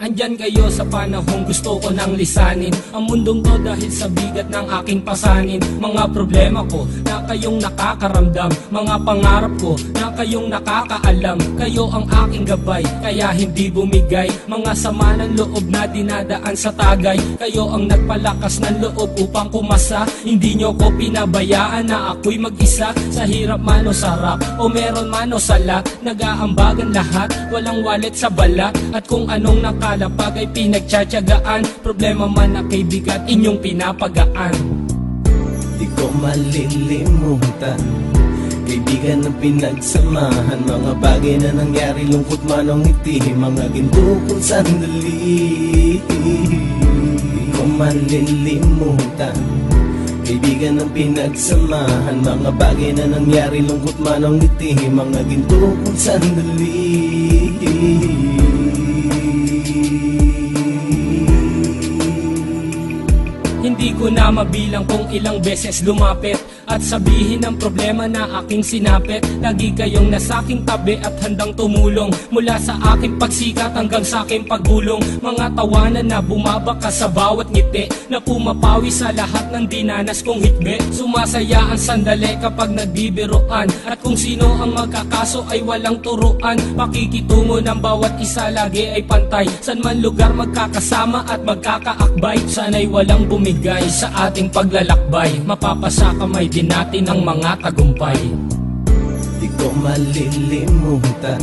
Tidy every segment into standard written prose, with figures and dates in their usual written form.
Andyan kayo sa panahong gusto ko nang lisanin ang mundong to dahil sa bigat ng aking pasanin. Mga problema ko na kayong nakakaramdam, mga pangarap ko na kayong nakakaalam. Kayo ang aking gabay, kaya hindi bumigay. Mga sama ng loob na dinadaan sa tagay, kayo ang nagpalakas ng loob upang kumasa. Hindi nyo ko pinabayaan na ako'y mag-isa. Sa hirap man o sarap, o meron man o sala, nag-aambagan lahat, walang walit sa balat. At kung anong nakalapag ay pinagtsatsagaan, problema man na kay bigat inyong pinapagaan. Di ko malilimutan, kaibigan ng pinagsamahan, mga bagay na nangyari, lungkot man o ngiti, mga ginto kong sandali. Di ko malilimutan, kaibigan ng pinagsamahan, mga bagay na nangyari, lungkot man o ngiti, mga ginto kong sandali. Hindi ko na mabilang kung ilang beses lumapit at sabihin ang problema na aking sinapit. Lagi kayong nasa aking tabi at handang tumulong, mula sa aking pagsikat hanggang sa aking paggulong. Mga tawanan na bumabaka sa bawat ngiti, na pumapawi sa lahat ng dinanas kong hikbi. Sumasaya ang sandali kapag nagbibiroan, at kung sino ang magkakaso ay walang turuan. Pakikitungo ng bawat isa lagi ay pantay, san man lugar magkakasama at magkakaakbay. Sana'y walang bumigay sa ating paglalakbay, mapapasa kamay din natin ang mga tagumpay. Di ko malilimutan,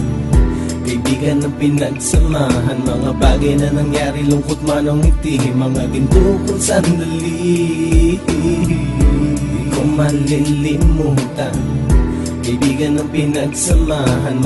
kaibigan ng pinagsamahan, mga bagay na nangyari, lungkot man o ngiti, mga ginto kong sandali. Di ko malilimutan, kaibigan ng pinagsamahan.